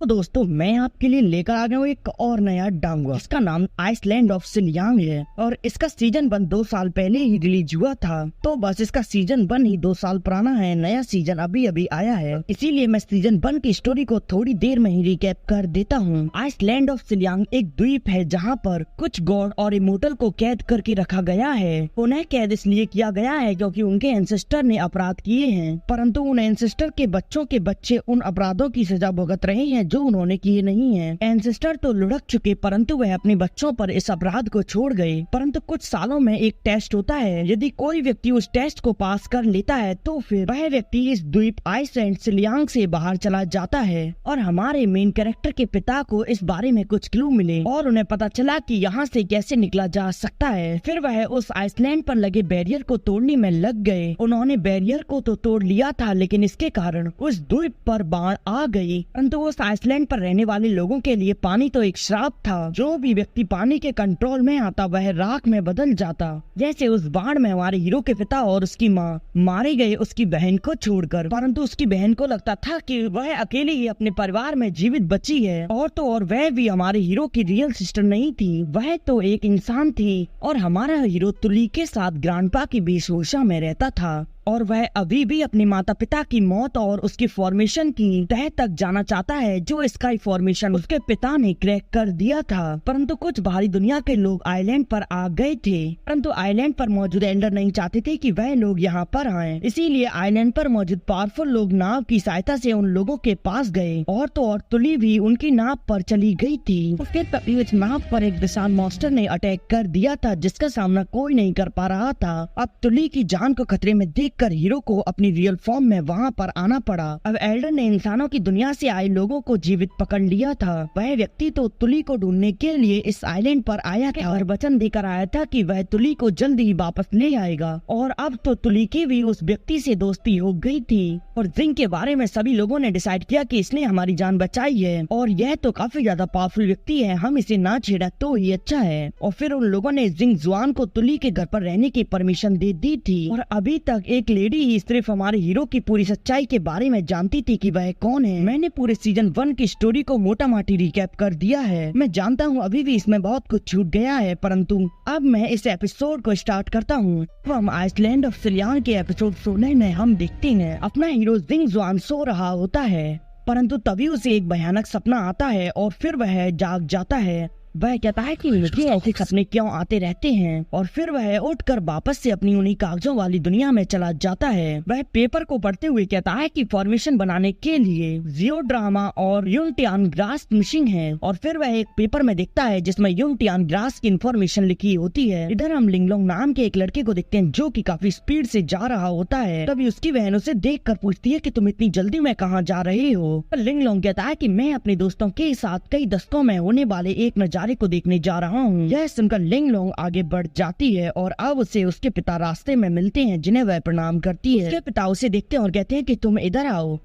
तो दोस्तों मैं आपके लिए लेकर आ गया हूँ एक और नया डांगुआ। इसका नाम आइसलैंड ऑफ सिलियांग है और इसका सीजन 1 2 साल पहले ही रिलीज हुआ था। तो बस इसका सीजन 1 ही 2 साल पुराना है, नया सीजन अभी अभी आया है, इसीलिए मैं सीजन 1 की स्टोरी को थोड़ी देर में ही रिकैप कर देता हूँ। आइसलैंड ऑफ सिलियांग एक द्वीप है जहाँ पर कुछ गॉड और इमोर्टल को कैद करके रखा गया है। उन्हें कैद इसलिए किया गया है क्योंकि उनके एंसेस्टर ने अपराध किए हैं, परंतु उन एंसेस्टर के बच्चों के बच्चे उन अपराधों की सजा भुगत रहे हैं जो उन्होंने किए नहीं है। एंसेस्टर तो लुढ़क चुके परंतु वह अपने बच्चों पर इस अपराध को छोड़ गए। परंतु कुछ सालों में एक टेस्ट होता है, यदि कोई व्यक्ति उस टेस्ट को पास कर लेता है तो फिर वह व्यक्ति इस द्वीप आइसलैंड सिलियांग से बाहर चला जाता है। और हमारे मेन कैरेक्टर के पिता को इस बारे में कुछ क्लू मिले और उन्हें पता चला कि यहाँ से कैसे निकला जा सकता है। फिर वह उस आइसलैंड पर लगे बैरियर को तोड़ने में लग गए। उन्होंने बैरियर को तो तोड़ लिया था, लेकिन इसके कारण उस द्वीप पर बाढ़ आ गई। परंतु उस आइसलैंड पर रहने वाले लोगों के लिए पानी तो एक श्राप था। जो भी व्यक्ति पानी के कंट्रोल में आता वह राख में बदल जाता। जैसे उस बाढ़ में हमारे हीरो के पिता और उसकी माँ मारे गए उसकी बहन को छोड़कर। परंतु उसकी बहन को लगता था कि वह अकेले ही अपने परिवार में जीवित बची है, और तो और वह भी हमारे हीरो की रियल सिस्टर नहीं थी, वह तो एक इंसान थी। और हमारा हीरो तुली के साथ ग्रैंडपा की वेशभूषा में रहता था और वह अभी भी अपने माता पिता की मौत और उसकी फॉर्मेशन की तह तक जाना चाहता है, जो स्काई फॉर्मेशन उसके पिता ने क्रैक कर दिया था। परंतु कुछ बाहरी दुनिया के लोग आइलैंड पर आ गए थे, परंतु आइलैंड पर मौजूद एल्डर नहीं चाहते थे कि वह लोग यहाँ पर आए। इसीलिए आइलैंड पर मौजूद पावरफुल लोग नाव की सहायता से उन लोगों के पास गए, और तो और तुली भी उनकी नाव पर चली गई थी। फिर तभी उस नाव पर एक विशाल मॉन्स्टर ने अटैक कर दिया था जिसका सामना कोई नहीं कर पा रहा था। अब तुली की जान को खतरे में देख कर हीरो को अपनी रियल फॉर्म में वहाँ पर आना पड़ा। अब एल्डर ने इंसानों की दुनिया से आए लोगों को जीवित पकड़ लिया था। वह व्यक्ति तो तुली को ढूंढने के लिए इस आइलैंड पर आया था और वचन देकर आया था कि वह तुली को जल्दी ही वापस ले आएगा। और अब तो तुली की भी उस व्यक्ति से दोस्ती हो गई थी, और जिंग के बारे में सभी लोगों ने डिसाइड किया कि इसने हमारी जान बचाई है और यह तो काफी ज्यादा पावरफुल व्यक्ति है, हम इसे ना छेड़ा तो ही अच्छा है। और फिर उन लोगों ने जिंग जुआन को तुली के घर पर रहने की परमिशन दे दी थी। और अभी तक एक लेडी ही सिर्फ हमारे हीरो की पूरी सच्चाई के बारे में जानती थी कि वह कौन है। मैंने पूरे सीजन 1 की स्टोरी को मोटा माटी रिकैप कर दिया है। मैं जानता हूँ अभी भी इसमें बहुत कुछ छूट गया है, परंतु अब मैं इस एपिसोड को स्टार्ट करता हूँ। हम आइसलैंड ऑफ सिलियांग के एपिसोड 16 में हम देखते हैं अपना हीरो जिंग जुआन सो रहा होता है, परंतु तभी उसे एक भयानक सपना आता है और फिर वह जाग जाता है। वह कहता है कि मुझे ऐसे सपने क्यों आते रहते हैं, और फिर वह उठकर वापस से अपनी उन्हीं कागजों वाली दुनिया में चला जाता है। वह पेपर को पढ़ते हुए कहता है कि फॉर्मेशन बनाने के लिए जियोड्रामा और यूंगटियान ग्रास मिसिंग है। और फिर वह एक पेपर में देखता है जिसमें यूंगटियान ग्रास की इन्फॉर्मेशन लिखी होती है। इधर हम लिंगलोंग नाम के एक लड़के को देखते हैं जो कि काफी स्पीड से जा रहा होता है। तभी उसकी बहन उसे देखकर पूछती है कि तुम इतनी जल्दी में कहाँ जा रहे हो। लिंगलोंग कहता है कि मैं अपने दोस्तों के साथ कई दशकों में होने वाले एक नजारे को देखने जा रहा हूँ। यह सुनकर लिंगलोंग आगे बढ़ जाती है और अब उसे उसके पिता रास्ते में मिलते हैं जिन्हें वह प्रणाम करती है। उसके पिता उसे देखते हैं और कहते हैं कि तुम इधर आओ।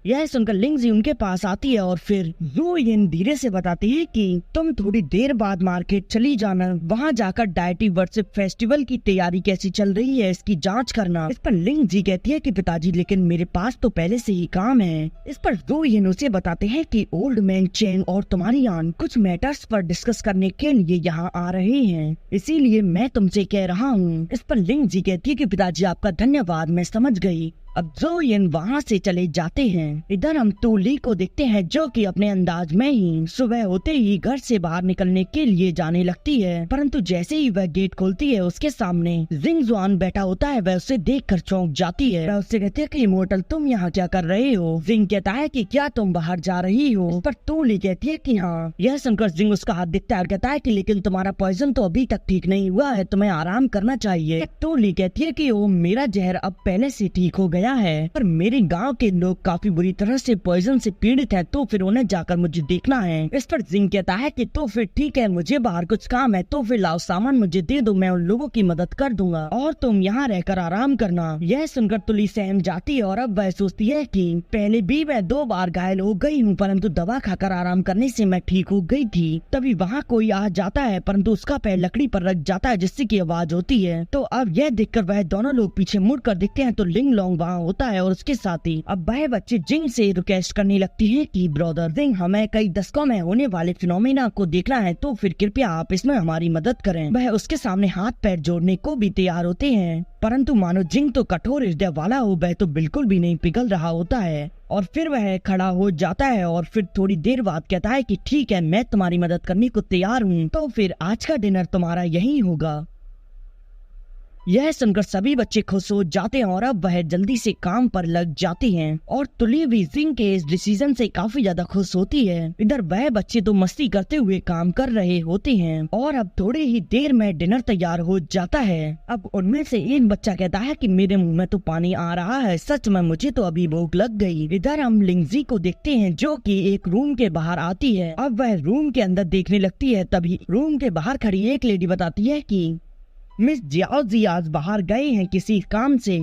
यह सुनकर लिंगजी उनके पास आती है और फिर जू यिन धीरे से बताती है कि तुम थोड़ी देर बाद मार्केट चली जाना, वहाँ जाकर डायटी वर्शिप फेस्टिवल की तैयारी कैसी चल रही है इसकी जांच करना। इस पर लिंगजी कहती है कि पिताजी लेकिन मेरे पास तो पहले से ही काम है। इस पर जू यिन उसे बताते हैं कि ओल्ड मैन चेंग और तुम्हारी आन कुछ मैटर्स पर डिस्कस करने के लिए यहाँ आ रहे हैं, इसीलिए मैं तुमसे कह रहा हूँ। इस पर लिंगजी कहती है कि पिताजी आपका धन्यवाद, मैं समझ गई। अब जो यिन वहाँ से चले जाते हैं। इधर हम तुली को देखते हैं जो कि अपने अंदाज में ही सुबह होते ही घर से बाहर निकलने के लिए जाने लगती है, परंतु जैसे ही वह गेट खोलती है उसके सामने जिंग जुआन बैठा होता है। वह उसे देखकर चौंक जाती है। वह उससे कहती है कि इमोर्टल तुम यहाँ क्या कर रहे हो। जिंग कहता है कि क्या तुम बाहर जा रही हो। इस पर तुली कहती है कि हाँ। यह सुनकर जिंग उसका हाथ देखता है और कहता है कि लेकिन तुम्हारा पॉइजन तो अभी तक ठीक नहीं हुआ है, तुम्हें आराम करना चाहिए। तुली कहती है कि ओ मेरा जहर अब पहले से ठीक हो गया है, पर मेरे गांव के लोग काफी बुरी तरह से पॉइजन से पीड़ित हैं, तो फिर उन्हें जाकर मुझे देखना है। इस पर जिंग कहता है कि तो फिर ठीक है, मुझे बाहर कुछ काम है, तो फिर लाओ सामान मुझे दे दो, मैं उन लोगों की मदद कर दूंगा और तुम यहाँ रहकर आराम करना। यह सुनकर तुली सहम जाती है और अब वह सोचती है कि पहले भी मैं 2 बार घायल हो गई हूँ, परंतु दवा खाकर आराम करने से मैं ठीक हो गई थी। तभी वहाँ कोई आ जाता है, परंतु उसका पैर लकड़ी पर रख जाता है जिससे की आवाज होती है। तो अब यह देखकर वह दोनों लोग पीछे मुड़ कर देखते हैं तो लिंगलोंग वहाँ होता है और उसके साथ ही अब वह बच्चे जिंग से रिक्वेस्ट करने लगती है कि ब्रदर जिंग, हमें कई दशकों में होने वाले फिनोमेना को देखना है, तो फिर कृपया आप इसमें हमारी मदद करें। वह उसके सामने हाथ पैर जोड़ने को भी तैयार होते हैं, परंतु मानो जिंग तो कठोर हृदय वाला हो, वह तो बिल्कुल भी नहीं पिघल रहा होता है और फिर वह खड़ा हो जाता है और फिर थोड़ी देर बाद कहता है कि ठीक है, मैं तुम्हारी मदद करने को तैयार हूँ, तो फिर आज का डिनर तुम्हारा यही होगा। यह सुनकर सभी बच्चे खुश हो जाते हैं और अब वह जल्दी से काम पर लग जाते हैं और तुली भी जिंग के इस डिसीजन से काफी ज्यादा खुश होती है। इधर वह बच्चे तो मस्ती करते हुए काम कर रहे होते हैं और अब थोड़ी ही देर में डिनर तैयार हो जाता है। अब उनमें से एक बच्चा कहता है कि मेरे मुंह में तो पानी आ रहा है, सच में मुझे तो अभी भूख लग गई। इधर हम लिंगजी को देखते हैं जो कि एक रूम के बाहर आती है। अब वह रूम के अंदर देखने लगती है, तभी रूम के बाहर खड़ी एक लेडी बताती है कि मिस जियाओ जी आज बाहर गए हैं किसी काम से।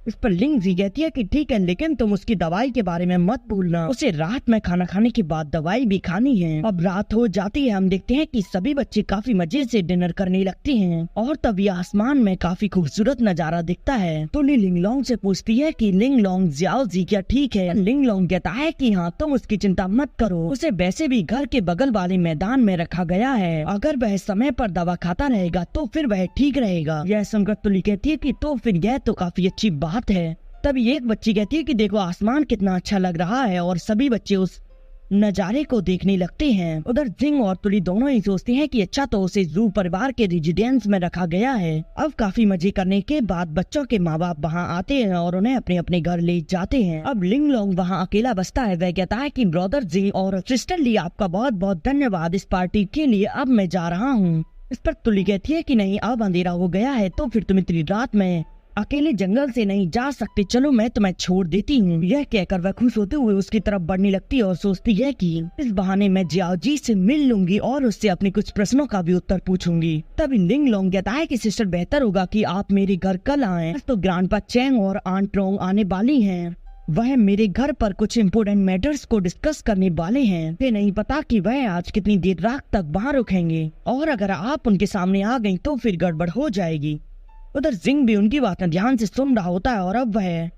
इस पर लिंग जी कहती है कि ठीक है, लेकिन तुम उसकी दवाई के बारे में मत भूलना, उसे रात में खाना खाने के बाद दवाई भी खानी है। अब रात हो जाती है, हम देखते हैं कि सभी बच्चे काफी मजे से डिनर करने लगते हैं और तभी आसमान में काफी खूबसूरत नजारा दिखता है। तो लिंगलोंग से पूछती है कि लिंगलोंग जियाओ जी क्या ठीक है? लिंगलोंग कहता है कि हाँ, तुम उसकी चिंता मत करो, उसे वैसे भी घर के बगल वाले मैदान में रखा गया है, अगर वह समय पर दवा खाता रहेगा तो फिर वह ठीक रहेगा। यह सुनकर तुली कहती है कि तो फिर यह तो काफी अच्छी बात है। तभी एक बच्ची कहती है कि देखो आसमान कितना अच्छा लग रहा है और सभी बच्चे उस नजारे को देखने लगते हैं। उधर जिंग और तुली दोनों ही सोचते हैं कि अच्छा तो उसे जू परिवार के रेजिडेंस में रखा गया है। अब काफी मजे करने के बाद बच्चों के माँ बाप वहाँ आते हैं और उन्हें अपने अपने घर ले जाते हैं। अब लिंगलोंग वहाँ अकेला बसता है। वह कहता है कि ब्रदर जी और सिस्टर ली, आपका बहुत बहुत धन्यवाद इस पार्टी के लिए, अब मैं जा रहा हूँ। इस पर तुली कहती है कि नहीं, अब अंधेरा हो गया है, तो फिर तुम इतनी रात में अकेले जंगल से नहीं जा सकते, चलो मैं तुम्हें छोड़ देती हूँ। यह कहकर वह खुश होते हुए उसकी तरफ बढ़ने लगती है और सोचती है कि इस बहाने मैं जियाओ जी से मिल लूंगी और उससे अपने कुछ प्रश्नों का भी उत्तर पूछूंगी। तब लिंगलोंग कहता है कि सिस्टर, बेहतर होगा कि आप मेरे घर कल आएं, तो ग्रैंडपा चैंग और आंट रोंग आने वाली हैं। वह मेरे घर पर कुछ इम्पोर्टेंट मैटर्स को डिस्कस करने वाले हैं। मुझे नहीं पता कि वह आज कितनी देर रात तक वहाँ रुकेंगे और अगर आप उनके सामने आ गई तो फिर गड़बड़ हो जाएगी। उधर जिंग भी उनकी बातें ध्यान से सुन रहा होता है और अब वह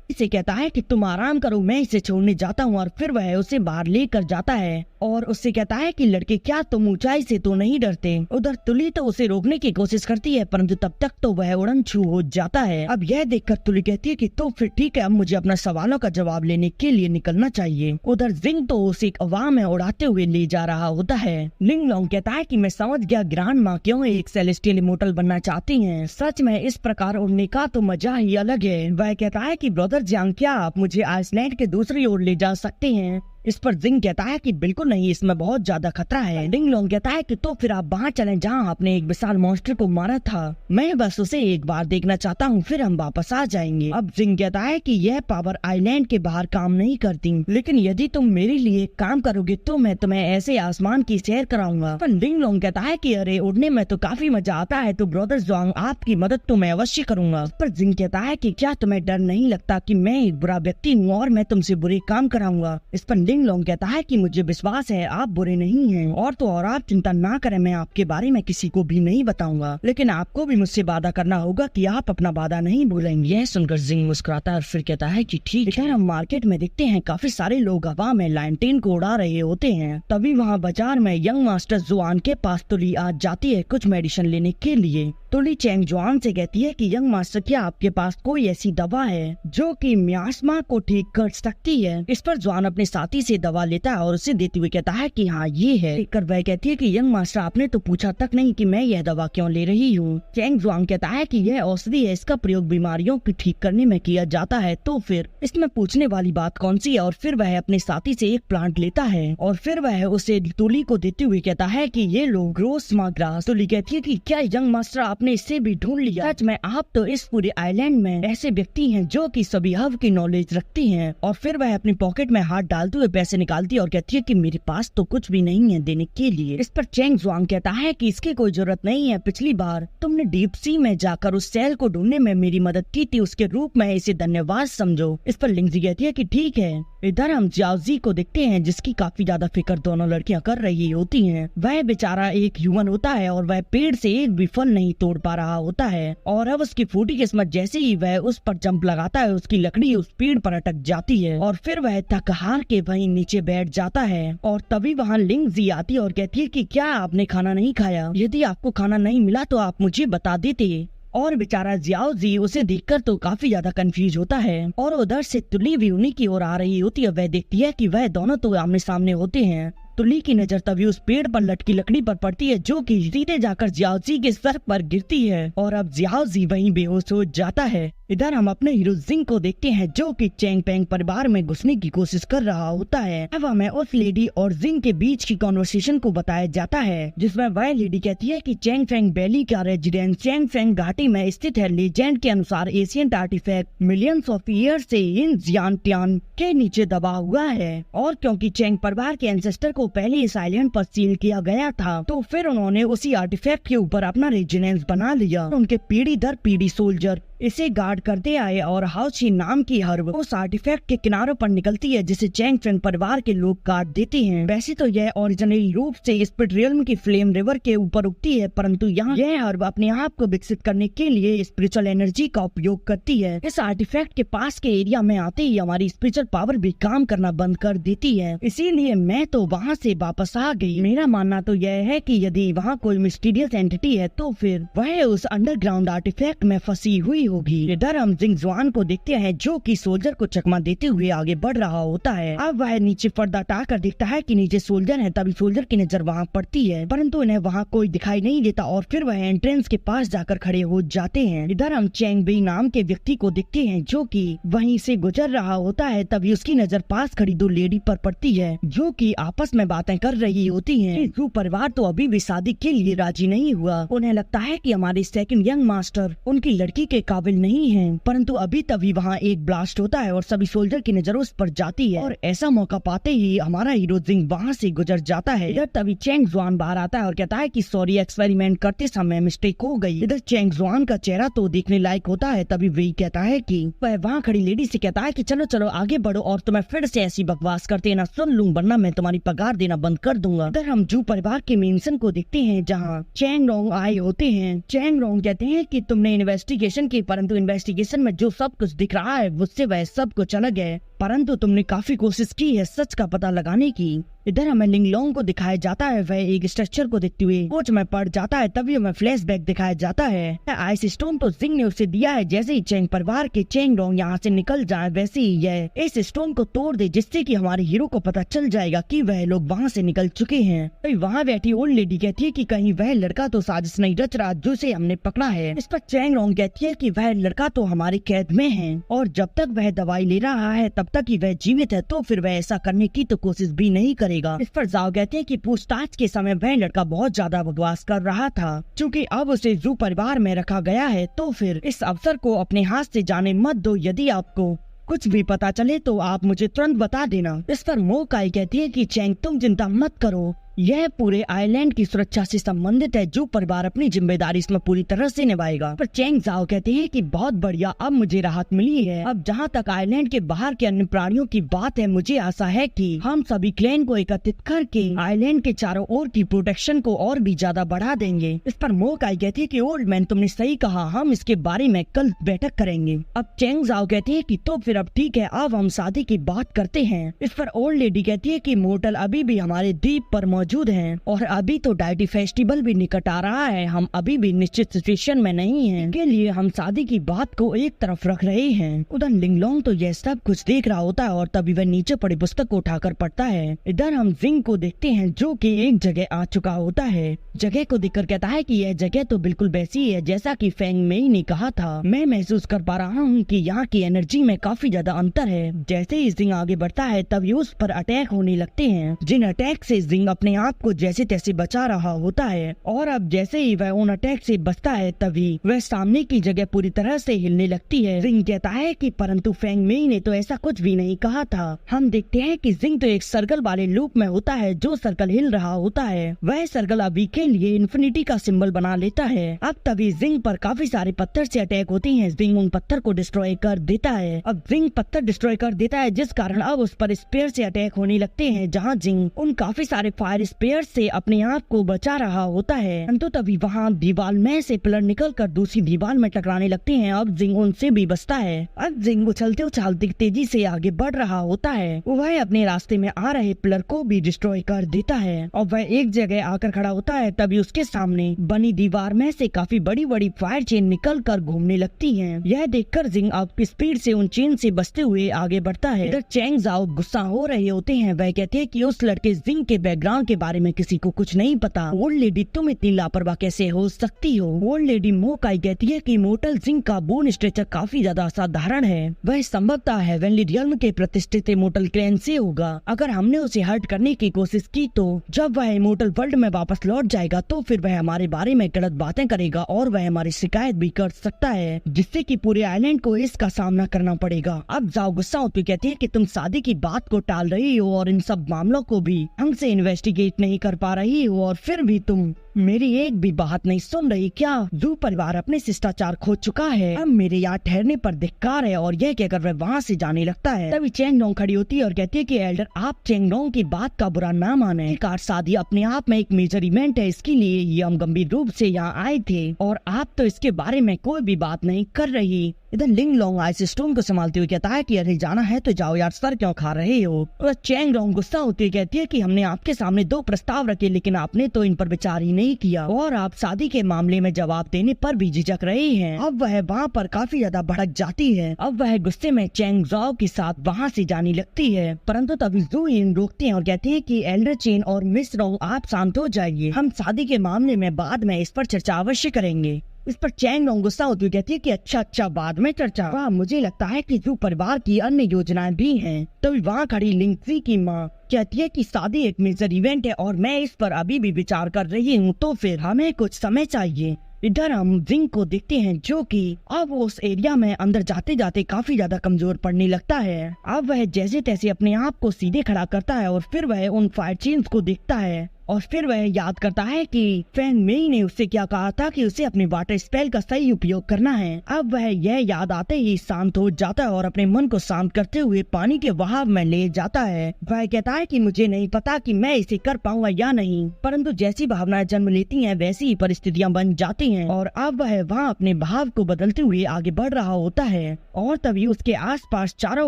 इसे कहता है कि तुम आराम करो, मैं इसे छोड़ने जाता हूँ। और फिर वह उसे बाहर लेकर जाता है और उससे कहता है कि लड़के, क्या तुम ऊंचाई से तो नहीं डरते? उधर तुली तो उसे रोकने की कोशिश करती है, परंतु तब तक तो वह उड़न छू हो जाता है। अब यह देखकर तुली कहती है कि तो फिर ठीक है, अब मुझे अपना सवालों का जवाब लेने के लिए निकलना चाहिए। उधर जिंग तो उसे एक हवा में उड़ाते हुए ले जा रहा होता है। लिंगलोंग कहता है कि मैं समझ गया ग्रैंड माँ क्यों एक सेलेस्टियल इमोर्टल बनना चाहती हैं। सच में इस प्रकार उड़ने का तो मजा ही अलग है। वह कहता है कि ब्रदर जियांग, क्या आप मुझे आइसलैंड के दूसरी ओर ले जा सकते हैं? इस पर जिंग कहता है कि बिल्कुल नहीं, इसमें बहुत ज्यादा खतरा है। लिंगलोंग कहता है कि तो फिर आप वहाँ चलें जहाँ आपने एक विशाल मॉन्स्टर को मारा था, मैं बस उसे एक बार देखना चाहता हूँ, फिर हम वापस आ जाएंगे। अब जिंग कहता है कि यह पावर आइलैंड के बाहर काम नहीं करती, लेकिन यदि तुम मेरे लिए काम करोगे तो मैं तुम्हें ऐसे आसमान की सैर कराऊंगा। पर लिंगलोंग कहता है कि अरे, उड़ने में तो काफी मजा आता है, तो ब्रदर ज़ुआंग आपकी मदद तो मैं अवश्य करूंगा। पर जिंग कहता है कि क्या तुम्हें डर नहीं लगता कि मैं एक बुरा व्यक्ति हूँ और मैं तुमसे बुरे काम कराऊंगा? इस पर लिंगलोंग कहता है कि मुझे विश्वास है आप बुरे नहीं हैं, और तो और आप चिंता ना करें, मैं आपके बारे में किसी को भी नहीं बताऊंगा, लेकिन आपको भी मुझसे वादा करना होगा कि आप अपना वादा नहीं भूलेंगे। यह सुनकर जिंग मुस्कुराता है और फिर कहता है कि ठीक है। हम मार्केट में देखते हैं काफी सारे लोग हवा में लैंटेन को उड़ा रहे होते हैं। तभी वहाँ बाजार में यंग मास्टर जुआन के पास तुली आ जाती है कुछ मेडिसिन लेने के लिए। तुली चैंग जुआन से कहती है कि यंग मास्टर, क्या आपके पास कोई ऐसी दवा है जो कि मियास्मा को ठीक कर सकती है? इस पर जुआन अपने साथी से दवा लेता है और उसे देते हुए कहता है कि हाँ ये है। देखकर वह कहती है कि यंग मास्टर, आपने तो पूछा तक नहीं कि मैं यह दवा क्यों ले रही हूँ। चैंग जुआन कहता है कि यह औषधि है, इसका प्रयोग बीमारियों को ठीक करने में किया जाता है, तो फिर इसमें पूछने वाली बात कौन सी है? और फिर वह अपने साथी से एक प्लांट लेता है और फिर वह उसे तुली को देते हुए कहता है कि ये लो ग्रोसमा ग्रास। तुली कहती है कि क्या यंग मास्टर आपने इससे भी ढूंढ लिया? सच में आप तो इस पूरे आइलैंड में ऐसे व्यक्ति हैं जो कि सभी हव की नॉलेज रखती हैं। और फिर वह अपनी पॉकेट में हाथ डालते हुए पैसे निकालती है और कहती है कि मेरे पास तो कुछ भी नहीं है देने के लिए। इस पर चैंग जुआंग कहता है कि इसकी कोई जरूरत नहीं है, पिछली बार तुमने डीप सी में जाकर उस सेल को ढूंढने में मेरी मदद की थी, उसके रूप में इसे धन्यवाद समझो। इस पर लिंगजी कहती है कि ठीक है। इधर हम जियाओजी को देखते हैं जिसकी काफी ज्यादा फिक्र दोनों लड़कियां कर रही होती हैं। वह बेचारा एक ह्यूमन होता है और वह पेड़ से एक भी फल नहीं तोड़ तोड़ पा रहा होता है और अब उसकी फूटी किस्मत जैसे ही वह उस पर जंप लगाता है उसकी लकड़ी उस पेड़ पर अटक जाती है और फिर वह थक हार के वहीं नीचे बैठ जाता है। और तभी वहाँ लिंग जी आती है और कहती है कि क्या आपने खाना नहीं खाया? यदि आपको खाना नहीं मिला तो आप मुझे बता देते। और बेचारा जियाओ जी उसे देखकर तो काफी ज्यादा कंफ्यूज होता है और उधर से तुली भी उन्हीं की ओर आ रही होती है। वह देखती है कि वह दोनों तो आमने सामने होते हैं। तुली की नजर तभी उस पेड़ पर लटकी लकड़ी पर पड़ती है जो कि सीधे जाकर जियाओ जी के सर पर गिरती है और अब जियाओ जी वहीं बेहोश हो जाता है। इधर हम अपने हीरो जिंग को देखते हैं जो कि चैंग पेंग परिवार में घुसने की कोशिश कर रहा होता है। अब हमें उस लेडी और जिंग के बीच की कॉन्वर्सेशन को बताया जाता है जिसमें वह लेडी कहती है कि चैंग फेंग वैली का रेजिडेंस चैंग फेंग घाटी में स्थित है। लेजेंड के अनुसार ancient artifact millions of year से इन जियानटियान के नीचे दबा हुआ है और क्योंकि चैंग परिवार के एंसेस्टर को पहले इस आइलैंड पर सील किया गया था तो फिर उन्होंने उसी आर्टिफैक्ट के ऊपर अपना रेजिडेंस बना लिया। उनके पीढ़ी दर पीढ़ी सोल्जर इसे गार्ड करते आए और हाउची नाम की हर्ब उस आर्टिफैक्ट के किनारों पर निकलती है जिसे चैंग फेंग परिवार के लोग काट देते हैं। वैसे तो यह ओरिजिनली रूप से स्पिरिट रियल्म की फ्लेम रिवर के ऊपर उगती है परंतु यहाँ यह हर्ब अपने आप को विकसित करने के लिए स्पिरिचुअल एनर्जी का उपयोग करती है। इस आर्टिफैक्ट के पास के एरिया में आते ही हमारी स्पिरिचुअल पावर भी काम करना बंद कर देती है, इसीलिए मैं तो वहाँ से वापस आ गई। मेरा मानना तो यह है कि यदि वहाँ कोई मिस्टीरियस एंटिटी है तो फिर वह उस अंडरग्राउंड आर्टिफैक्ट में फंसी हुई होगी। इधर हम जिंग जुआन को देखते हैं जो कि सोल्जर को चकमा देते हुए आगे बढ़ रहा होता है। अब वह नीचे पर्दा हटाकर देखता है कि नीचे सोल्जर है। तभी सोल्जर की नजर वहाँ पड़ती है परंतु इन्हें वहाँ कोई दिखाई नहीं देता और फिर वह एंट्रेंस के पास जाकर खड़े हो जाते हैं। इधर हम चैंग बी नाम के व्यक्ति को देखते हैं जो कि वहीं से गुजर रहा होता है। तभी उसकी नजर पास खड़ी दो लेडी पर पड़ती है जो कि आपस में बातें कर रही होती हैं। जू परिवार तो अभी भी शादी के लिए राजी नहीं हुआ। उन्हें लगता है कि हमारे सेकंड यंग मास्टर उनकी लड़की के काबिल नहीं है परंतु अभी तभी वहाँ एक ब्लास्ट होता है और सभी सोल्जर की नजर उस पर जाती है और ऐसा मौका पाते ही हमारा हीरो जिंग वहाँ से गुजर जाता है। इधर तभी चैंग जुआन बाहर आता है और कहता है कि सॉरी एक्सपेरिमेंट करते समय मिस्टेक हो गई। इधर चैंग जुआन का चेहरा तो देखने लायक होता है। तभी वही कहता है कि वह वहाँ खड़ी लेडी से कहता है कि चलो चलो आगे बढ़ो और तुम्हें फिर से ऐसी बकवास करते ना सुन लूं वरना मैं तुम्हारी पगार देना बंद कर दूंगा। इधर हम जू परिवार के मेंशन को देखते हैं जहाँ चैंग रोंग आए होते हैं। चैंग रोंग कहते हैं कि तुमने इन्वेस्टिगेशन की परंतु इन्वेस्टिगेशन में जो सब कुछ दिख रहा है उससे वह सब कुछ अलग है परंतु तुमने काफी कोशिश की है सच का पता लगाने की। इधर हमें लिंग लोंग को दिखाया जाता है। वह एक स्ट्रक्चर को देखते हुए कोच में पड़ जाता है। तभी हमें फ्लैशबैक दिखाया जाता है। आइस स्टोन तो जिंग ने उसे दिया है। जैसे ही चैंग परिवार के चैंग लोंग यहाँ से निकल जाए वैसे ही यह इस स्टोन को तोड़ दे जिससे कि हमारे हीरो को पता चल जाएगा कि वह लोग वहाँ से निकल चुके हैं। वहाँ बैठी ओल्ड लेडी कहती है कि कहीं वह लड़का तो साजिश नहीं रच रहा जिसे हमने पकड़ा है। इस पर चैंग लोंग कहती है कि वह लड़का तो हमारी कैद में है और जब तक वह दवाई ले रहा है तब तक ही वह जीवित है तो फिर वह ऐसा करने की तो कोशिश भी नहीं करेगा। इस पर जाओ कहते हैं कि पूछताछ के समय वह लड़का बहुत ज्यादा बकवास कर रहा था। चूँकि अब उसे जू परिवार में रखा गया है तो फिर इस अवसर को अपने हाथ से जाने मत दो। यदि आपको कुछ भी पता चले तो आप मुझे तुरंत बता देना। इस पर मोकाई कहती है कि चैंग तुम चिंता मत करो, यह पूरे आइलैंड की सुरक्षा से संबंधित है। जो परिवार अपनी जिम्मेदारी इसमें पूरी तरह से निभाएगा। पर चैंग जाओ कहते हैं कि बहुत बढ़िया, अब मुझे राहत मिली है। अब जहाँ तक आइलैंड के बाहर के अन्य प्राणियों की बात है मुझे आशा है कि हम सभी क्लैन को एकत्रित करके आइलैंड के चारों ओर की प्रोटेक्शन को और भी ज्यादा बढ़ा देंगे। इस पर मोकाई कहती है कि ओल्ड मैन तुमने सही कहा, हम इसके बारे में कल बैठक करेंगे। अब चैंग जाओ कहती है कि तो फिर अब ठीक है, अब हम शादी की बात करते हैं। इस पर ओल्ड लेडी कहती है कि मोर्टल अभी भी हमारे द्वीप पर मौजूद हैं और अभी तो डाइटी फेस्टिवल भी निकट आ रहा है। हम अभी भी निश्चित सिचुएशन में नहीं हैं। के लिए हम शादी की बात को एक तरफ रख रहे हैं। उधर लिंगलोंग तो यह सब कुछ देख रहा होता है और तभी वह नीचे पड़ी पुस्तक को उठाकर पढ़ता है। इधर हम जिंग को देखते हैं जो कि एक जगह आ चुका होता है। जगह को देखकर कहता है कि यह जगह तो बिल्कुल वैसी है जैसा कि फेंग मेई ने कहा था। मैं महसूस कर पा रहा हूँ कि यहाँ की एनर्जी में काफी ज्यादा अंतर है। जैसे ही जिंग आगे बढ़ता है तभी उस पर अटैक होने लगते हैं, जिन अटैक से जिंग अपने आप को जैसे तैसे बचा रहा होता है। और अब जैसे ही वह उन अटैक से बचता है तभी वह सामने की जगह पूरी तरह से हिलने लगती है। जिंग कहता है कि परंतु फेंग मेई ने तो ऐसा कुछ भी नहीं कहा था। हम देखते हैं कि जिंग तो एक सर्कल वाले लूप में होता है। जो सर्कल हिल रहा होता है वह सर्कल अभी के लिए इन्फिनिटी का सिंबल बना लेता है। अब तभी जिंग पर काफी सारे पत्थर से अटैक होते हैं। जिंग उन पत्थर को डिस्ट्रॉय कर देता है। अब जिंग पत्थर डिस्ट्रॉय कर देता है जिस कारण अब उस पर स्पेयर से अटैक होने लगते हैं, जहाँ जिंग उन काफी सारे फायर स्पेयर से अपने आप को बचा रहा होता है, परंतु तभी वहाँ दीवार में से पिलर निकलकर दूसरी दीवार में टकराने लगते हैं। अब जिंग उनसे भी बचता है। अब जिंग उछलते उछलते तेजी से आगे बढ़ रहा होता है। वह अपने रास्ते में आ रहे पिलर को भी डिस्ट्रॉय कर देता है और वह एक जगह आकर खड़ा होता है। तभी उसके सामने बनी दीवार में से काफी बड़ी बड़ी फायर चेन निकल कर घूमने लगती है। यह देखकर जिंग अब स्पीड से उन चेन से बचते हुए आगे बढ़ता है। इधर चैंग जाओ गुस्सा हो रहे होते हैं। वह कहते हैं कि उस लड़के जिंग के बैकग्राउंड के बारे में किसी को कुछ नहीं पता। ओल्ड लेडी तुम इतनी लापरवाह कैसे हो सकती हो। ओल्ड लेडी मोकाई कहती है कि मोटल जिंग का बोन स्ट्रेचर काफी ज्यादा असाधारण है। वह संभवतः हेवनली रियल्म के प्रतिष्ठित इमोर्टल क्लैन से होगा। अगर हमने उसे हर्ट करने की कोशिश की तो जब वह इमोर्टल वर्ल्ड में वापस लौट जाएगा तो फिर वह हमारे बारे में गलत बातें करेगा और वह हमारी शिकायत भी कर सकता है, जिससे कि पूरे आइलैंड को इसका सामना करना पड़ेगा। अब जाओ गुस्सा होती कहती है कि तुम शादी की बात को टाल रही हो और इन सब मामलों को भी हमसे इन्वेस्टिगेट नहीं कर पा रही हो, और फिर भी तुम मेरी एक भी बात नहीं सुन रही क्या। जू परिवार अपने शिष्टाचार खो चुका है। अब मेरे यहाँ ठहरने पर धिक्कार है, और यह कहकर वह वहाँ से जाने लगता है। तभी चेंग डोंग खड़ी होती है और कहती है कि एल्डर आप चेंग डोंग की बात का बुरा ना माने। कार शादी अपने आप में एक मेजर इवेंट है, इसके लिए ये हम गंभीर रूप से यहाँ आए थे और आप तो इसके बारे में कोई भी बात नहीं कर रही। इधर लिंग लोंग आइस स्टोन को संभालते हुए कहता है कि अरे जाना है तो जाओ यार, सर क्यों खा रहे हो। और चैंग डोंग गुस्सा होती हुई कहती है कि हमने आपके सामने 2 प्रस्ताव रखे लेकिन आपने तो इन पर विचार ही नहीं किया और आप शादी के मामले में जवाब देने पर भी झिझक रहे हैं। अब वह वहाँ पर काफी ज्यादा भड़क जाती है। अब वह गुस्से में चैंग जाओ के साथ वहाँ से जाने लगती है, परंतु तभी जू इन रोकते हैं और कहते हैं कि एल्डर चेन और मिस रोंग आप शांत हो जाइए, हम शादी के मामले में बाद में इस पर चर्चा अवश्य करेंगे। इस पर चैंग डोंग गुस्सा होती कहती है कि अच्छा बाद में चर्चा। वाह, मुझे लगता है कि जू परिवार की अन्य योजनाएं भी हैं। तभी वहाँ खड़ी लिंगजी की माँ कहती है कि शादी एक मेजर इवेंट है और मैं इस पर अभी भी विचार कर रही हूँ, तो फिर हमें कुछ समय चाहिए। इधर हम जिंग को देखते हैं जो कि अब उस एरिया में अंदर जाते जाते काफी ज्यादा कमजोर पड़ने लगता है। अब वह जैसे तैसे अपने आप को सीधे खड़ा करता है और फिर वह उन फायर चेन्स को देखता है और फिर वह याद करता है कि फैंग मेई ने उससे क्या कहा था कि उसे अपने वाटर स्पेल का सही उपयोग करना है। अब वह यह याद आते ही शांत हो जाता है और अपने मन को शांत करते हुए पानी के बहाव में ले जाता है। वह कहता है कि मुझे नहीं पता कि मैं इसे कर पाऊंगा या नहीं, परंतु जैसी भावनाएं जन्म लेती हैं वैसी ही परिस्थितियां बन जाती हैं। और अब वह वहाँ अपने भाव को बदलते हुए आगे बढ़ रहा होता है और तभी उसके आसपास चारों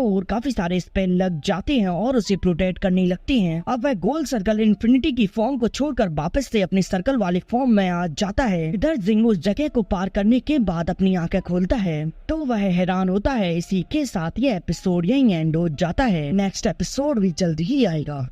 ओर काफी सारे स्पेल लग जाते हैं और उसे प्रोटेक्ट करने लगती हैं। अब वह गोल सर्कल इन्फिनिटी की फॉर्म को छोड़कर वापस से अपने सर्कल वाले फॉर्म में आ जाता है। इधर जिंग उस जगह को पार करने के बाद अपनी आंखें खोलता है तो वह हैरान होता है। इसी के साथ ये एपिसोड यहीं एंड हो जाता है। नेक्स्ट एपिसोड भी जल्दी ही आएगा।